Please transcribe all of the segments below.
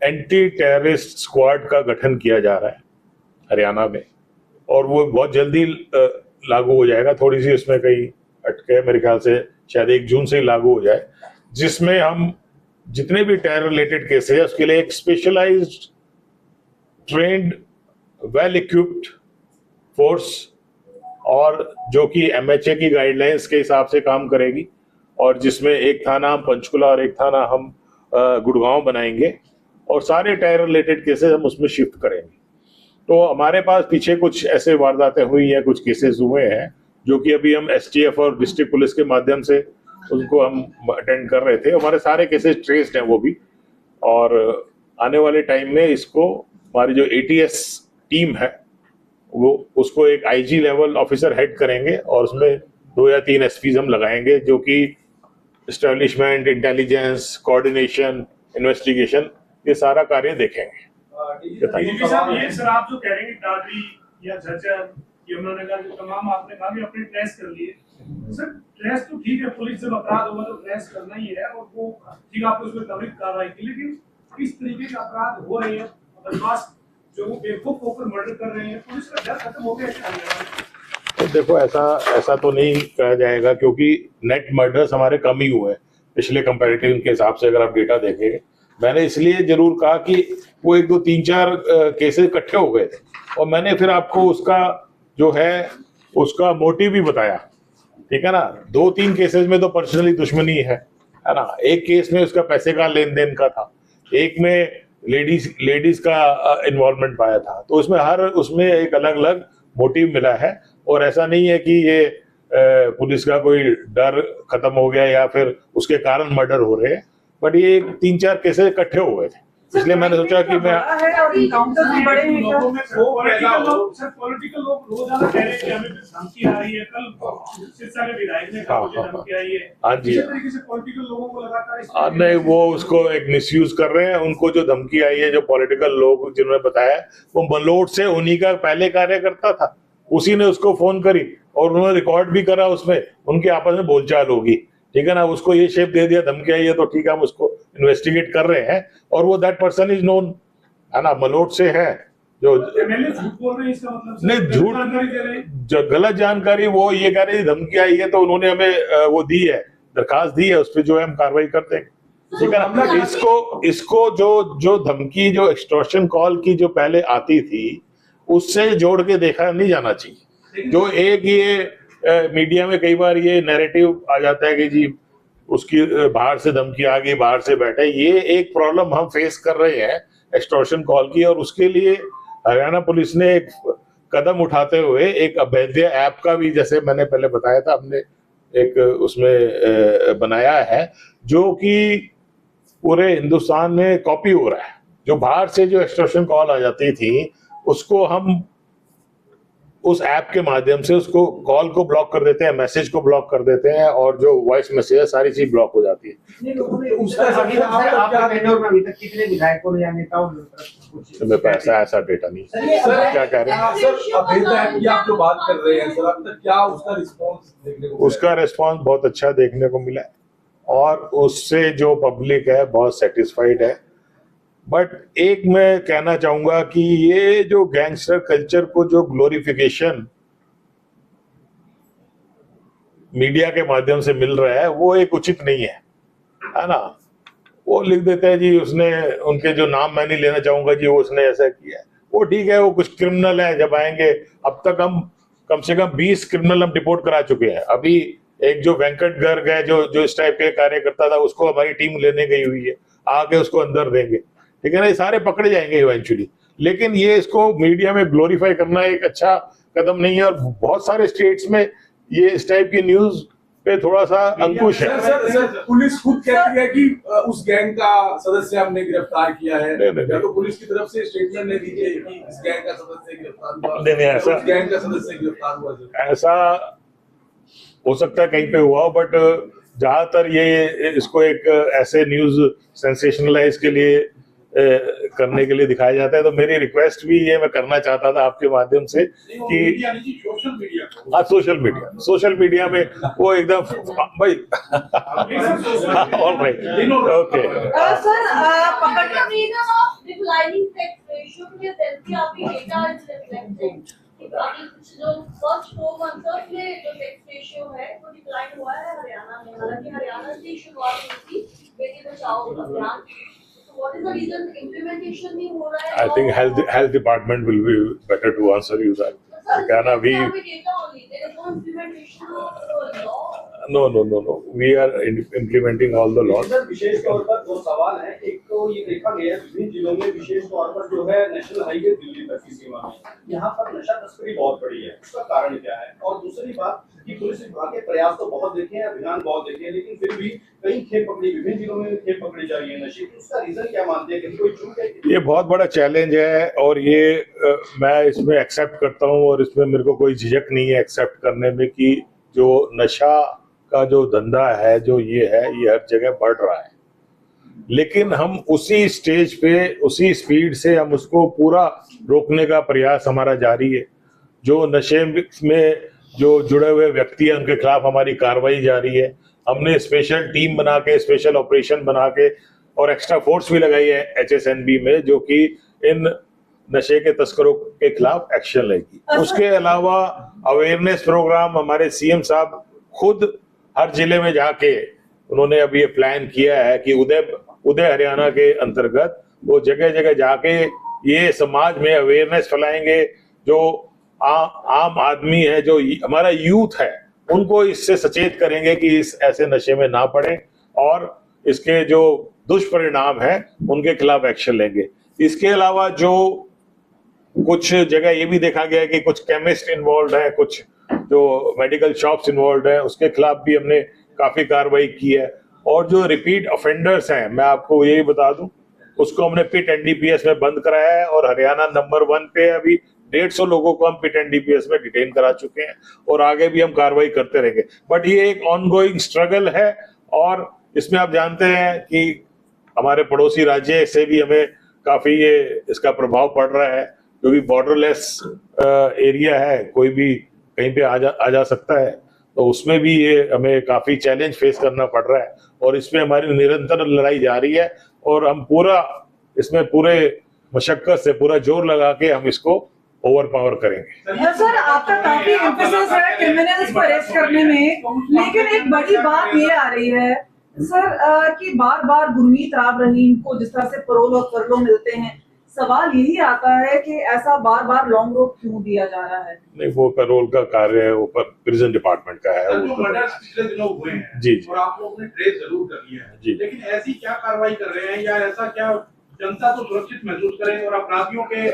Anti terrorist squad का गठन किया जा रहा है हरियाणा में, और वो बहुत जल्दी लागू हो जाएगा। थोड़ी सी उसमें कहीं अटके है, मेरे ख्याल से शायद 1 जून से ही लागू हो जाए, जिसमें हम जितने भी टेरर रिलेटेड केस है उसके लिए एक specialized, trained, well equipped force, और जो कि एमएचए की गाइडलाइंस के हिसाब से काम करेगी, और जिसमें एक थाना हम पंचकुला और एक थाना हम गुड़गांव बनाएंगे, और सारे टेरर रिलेटेड केसेस हम उसमें शिफ्ट करेंगे। तो हमारे पास पीछे कुछ ऐसे वारदातें हुई हैं, कुछ केसेस हुए हैं जो कि अभी हम एसटीएफ और डिस्ट्रिक्ट पुलिस के माध्यम से उनको हम अटेंड कर रहे थे। हमारे सारे केसेस ट्रेस्ड हैं वो भी, और आने वाले टाइम में इसको हमारी जो एटीएस टीम है वो उसको एक आईजी लेवल ऑफिसर हेड करेंगे, और उसमें 2 या 3 एसपीज हम लगाएंगे जो कि एस्टेब्लिशमेंट, इंटेलिजेंस, कोऑर्डिनेशन, इन्वेस्टिगेशन, ये सारा कार्य देखेंगे। ये सर आप जो कह रहे हैं दादरी या झज्जर, यमुनानगर, जो तमाम आपने कहा कि अपने ट्रेस कर लिए, सर ट्रेस तो ठीक है, पुलिस जब अपराध होगा तो ट्रेस करना ही है, और वो ठीक आपने उसमें त्वरित कार्रवाई की, लेकिन किस तरीके के अपराध हो रहे हैं, बदमाश जो बेवकूफ होकर मर्डर कर रहे हैं, पुलिस का डर खत्म हो गया है? तो देखो, ऐसा तो नहीं कहा जाएगा, क्योंकि नेट मर्डर्स हमारे कम ही हुए हैं पिछले कंपैरेटिव के हिसाब से, अगर आप डेटा देखेंगे। मैंने इसलिए जरूर कहा कि वो 1, 2, 3, 4 केसेस इकट्ठे हो गए थे, और मैंने फिर आपको उसका जो है उसका मोटिव भी बताया, ठीक है ना। 2-3 केसेस में तो पर्सनली दुश्मनी है ना। एक केस में उसका पैसे का लेन देन का था, एक में लेडीज का इन्वॉल्वमेंट पाया था। तो उसमें एक अलग अलग मोटिव मिला है, और ऐसा नहीं है कि ये पुलिस का कोई डर खत्म हो गया या फिर उसके कारण मर्डर हो रहे हैं, बट ये 3-4 केसेस इकट्ठे हो गए थे, इसलिए मैंने सोचा कि मैं पॉलिटिकल लोग रोजाना कह रहे हैं कि हमें धमकी आ रही है, कल सिरसा के विधायक ने कहा मुझे धमकी आई है। हाँ जी, इसी तरीके से पॉलिटिकल लोगों को लगातार नहीं, वो उसको एक मिसयूज कर रहे हैं। उनको जो धमकी आई है, जो पॉलिटिकल लोग जिन्होंने बताया, वो मलोट से उन्हीं का पहले कार्यकर्ता था, उसी ने उसको फोन करी और उन्होंने रिकॉर्ड भी करा, उसमें उनके आपस में बोलचाल होगी, ठीक है ना। उसको ये शेप दे दिया, धमकी आई है तो ठीक है, हम उसको इन्वेस्टिगेट कर रहे हैं, और वो दैट पर्सन इज नोन, है ना, मलोट से है। जो झूठ बोल रहे हैं, इसका मतलब नहीं, झूठ, गलत जानकारी, वो ये कह रहे हैं धमकी आई है तो उन्होंने हमें वो दी है, दरखास्त दी है, उस पर जो है हम कार्रवाई करते हैं, ठीक है ना। इसको जो धमकी, जो एक्सटॉर्शन कॉल की जो पहले आती थी, उससे जोड़ के देखा नहीं जाना चाहिए। जो एक ये मीडिया में कई बार ये नैरेटिव आ जाता है कि जी उसकी बाहर से धमकी आ गई, बाहर से बैठे, ये एक प्रॉब्लम हम फेस कर रहे हैं एक्सटॉर्शन कॉल की, और उसके लिए हरियाणा पुलिस ने एक कदम उठाते हुए एक अभेद्य ऐप का भी, जैसे मैंने पहले बताया था, हमने एक उसमें बनाया है, जो कि पूरे हिंदुस्तान में कॉपी हो रहा है। जो बाहर से जो एक्सटॉर्शन कॉल आ जाती थी, उसको हम उस ऐप के माध्यम से उसको कॉल को ब्लॉक कर देते हैं, मैसेज को ब्लॉक कर देते हैं, और जो वॉइस मैसेज है सारी चीज ब्लॉक हो जाती है। मेरे पास ऐसा डेटा नहीं। क्या कह रहे हैं सर? आप जो बात कर रहे हैं सर, अब तक क्या उसका रिस्पॉन्स देखने को? उसका रिस्पॉन्स बहुत अच्छा देखने को मिला है, और उससे जो पब्लिक है बहुत सेटिस्फाइड है। बट एक मैं कहना चाहूंगा कि ये जो गैंगस्टर कल्चर को जो ग्लोरिफिकेशन मीडिया के माध्यम से मिल रहा है, वो एक उचित नहीं है ना। वो लिख देते हैं जी उसने, उनके जो नाम मैं नहीं लेना चाहूंगा जी, वो उसने ऐसा किया है, वो ठीक है, वो कुछ क्रिमिनल है, जब आएंगे, अब तक हम कम से कम 20 क्रिमिनल हम डिपोर्ट करा चुके हैं। अभी एक जो वेंकट गर्ग है, जो इस टाइप के कार्यकर्ता था, उसको हमारी टीम लेने गई हुई है, आके उसको अंदर देंगे, ठीक है ना। ये सारे पकड़े जाएंगे इवेंचुअली, लेकिन ये इसको मीडिया में ग्लोरीफाई करना एक अच्छा कदम नहीं है, और बहुत सारे स्टेट्स में ये इस टाइप की न्यूज पे थोड़ा सा अंकुश है। सर, पुलिस खुद कहती है कि उस गैंग का सदस्य हमने गिरफ्तार किया है, या तो पुलिस की तरफ से स्टेटमेंट नहीं दी गई कि इस गैंग का सदस्य गिरफ्तार हुआ, नहीं, ऐसा गैंग का सदस्य गिरफ्तार हुआ, ऐसा हो सकता है कहीं पे हुआ, बट ज्यादातर ये इसको एक ऐसे न्यूज सेंसेशनलाइज के लिए करने के लिए दिखाया जाता है। तो मेरी रिक्वेस्ट भी ये मैं करना चाहता था आपके माध्यम से कि सोशल मीडिया में वो एकदम भाई all right, okay. declining sex ratio के सेंस की आपकी डेटा is reflecting कि अभी कुछ जो फर्स्ट 4 मंथ्स में जो सेक्स रेशियो है वो डिक्लाइन हुआ है हरियाणा में, हालांकि हरियाणा से ही शुरुआत हुई थी बेटी बचाओ अभियान। So what is the reason implementation नहीं हो रहा है? I think health department will be better to answer you that. Can we? Data only. There is no implementation of law. No. We are implementing all the laws. Sir विशेष तौर पर दो सवाल हैं। एक तो ये देखा गया है विभिन्न जिलों में विशेष तौर पर जो है नेशनल हाईवे दिल्ली तक की सीमा में यहाँ पर नशा तस्करी बहुत बड़ी है, उसका कारण क्या है? और दूसरी बात कि पुलिस विभाग के प्रयास तो बहुत देखे हैं, अभियान बहुत देखे हैं, लेकिन फिर भी कई खेप पकड़ी, विभिन्न जिलों में खेप पकड़ी जा रही है नशे की, उसका रीजन क्या मानते हैं? कि कोई चूक है? ये बहुत बड़ा चैलेंज है और ये मैं इसमें एक्सेप्ट करता हूँ और इसमें मेरे को कोई झिझक नहीं है एक्सेप्ट करने में कि जो नशा का जो धंधा है जो ये हर जगह बढ़ रहा है, लेकिन हम उसी स्टेज पे उसी स्पीड से हम उसको पूरा रोकने का प्रयास हमारा जारी है। जो नशे में जो जुड़े हुए व्यक्ति हैं उनके खिलाफ हमारी कार्रवाई जारी है। हमने स्पेशल टीम बना के, स्पेशल ऑपरेशन बना के और एक्स्ट्रा फोर्स भी लगाई है HSNB में, जो कि इन नशे के तस्करों के खिलाफ एक्शन लेगी। उसके अलावा अवेयरनेस प्रोग्राम हमारे CM साहब खुद हर जिले में जाके उन्होंने अभी ये प्लान किया है कि उदय हरियाणा के अंतर्गत वो जगह जगह जाके ये समाज में अवेयरनेस फैलाएंगे। जो आम आदमी है, जो हमारा यूथ है, उनको इससे सचेत करेंगे कि इस ऐसे नशे में ना पड़े और इसके जो दुष्परिणाम है उनके खिलाफ एक्शन लेंगे। इसके अलावा जो कुछ जगह ये भी देखा गया है कि कुछ केमिस्ट इन्वॉल्व है, कुछ जो मेडिकल शॉप्स इन्वॉल्व है, उसके खिलाफ भी हमने काफी कार्रवाई की है। और जो रिपीट ऑफेंडर्स हैं, मैं आपको यही बता दूं, उसको हमने पिट NDPS में बंद कराया है और हरियाणा नंबर 1 पे अभी 150 लोगों को हम पिट NDPS में डिटेन करा चुके हैं और आगे भी हम कार्रवाई करते रहेंगे। बट ये एक ऑनगोइंग स्ट्रगल है और इसमें आप जानते हैं कि हमारे पड़ोसी राज्य से भी हमें काफी ये इसका प्रभाव पड़ रहा है, क्योंकि बॉर्डरलेस एरिया है, कोई भी कहीं पे आ जा सकता है, तो उसमें भी ये हमें काफी चैलेंज फेस करना पड़ रहा है और इसमें हमारी निरंतर लड़ाई जारी है और हम पूरा इसमें पूरे मशक्कत से पूरा जोर लगा के हम इसको ओवर पावर करेंगे। सर आपका काफी एम्फेसिस है क्रिमिनल्स को अरेस्ट करने में, लेकिन एक बड़ी बात ये आ रही है सर कि बार बार गुरमीत राव रहीम को जिस तरह से पैरोल और फरलो मिलते हैं, सवाल यही आता है कि ऐसा बार बार लॉन्ग रोप क्यों दिया जा रहा है? नहीं, वो पैरोल का कार्य है, वो प्रिजन डिपार्टमेंट का है। वो मर्डर्स पिछले दिनों हुए हैं जी और आप लोगों ने ट्रेस जरूर कर लिया है जी, लेकिन ऐसी क्या कार्रवाई कर रहे हैं या ऐसा क्या जनता को सुरक्षित महसूस करें और अपराधियों के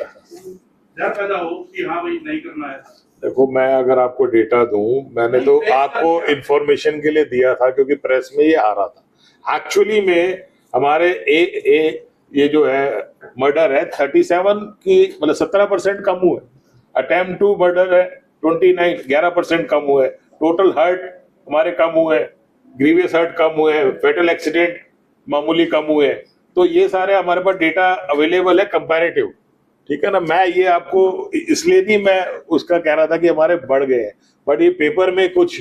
डर पैदा हो कि हाँ भाई नहीं करना है? देखो, मैं अगर आपको डेटा दूं, मैंने तो आपको इंफॉर्मेशन के लिए दिया था क्योंकि प्रेस में ये आ रहा था। एक्चुअली में हमारे ये जो है मर्डर है 37 की, मतलब 17% कम हुए। अटेम्प्ट टू मर्डर है 29, 11% कम हुए। टोटल हर्ट हमारे कम हुए, ग्रीवियस हर्ट कम हुए, फेटल एक्सीडेंट मामूली कम हुए। तो ये सारे हमारे पास डेटा अवेलेबल है कंपैरेटिव, ठीक है ना। मैं ये आपको इसलिए नहीं मैं उसका कह रहा था कि हमारे बढ़ गए हैं, बट ये पेपर में कुछ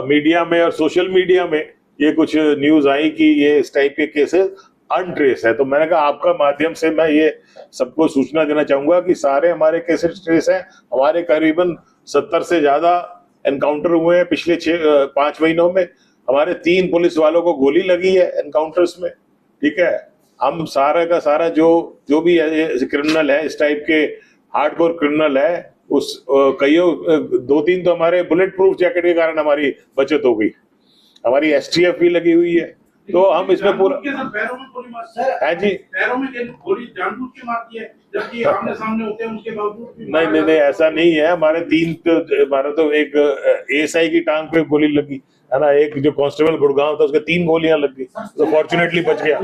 मीडिया में और सोशल मीडिया में ये कुछ न्यूज आई कि ये इस टाइप के केसेस अनट्रेस है। तो मैंने कहा आपका माध्यम से मैं ये सबको सूचना देना चाहूंगा कि सारे हमारे केसेस ट्रेस हैं। हमारे करीबन 70 से ज्यादा एनकाउंटर हुए हैं पिछले 5 महीनों में। हमारे 3 पुलिस वालों को गोली लगी है एनकाउंटर्स में, ठीक है। हम सारा का सारा जो भी क्रिमिनल है, इस टाइप के हार्डकोर क्रिमिनल है, उस कईयों 2-3 तो हमारे बुलेट प्रूफ जैकेट के कारण हमारी बचत हो गई। हमारी STF भी लगी हुई है। तो हम इसमें पूरा पैरों में गोली मारती है जी, पैरों में गोली जानबूझ के मारती है, जबकि आमने सामने होते हैं उसके बावजूद भी नहीं ऐसा नहीं है। हमारा तो एक ASI की टांग पे गोली लगी है ना, एक जो कांस्टेबल गुड़गांव था उसके 3 गोलियां लग गई, तो फॉर्चुनेटली बच गया।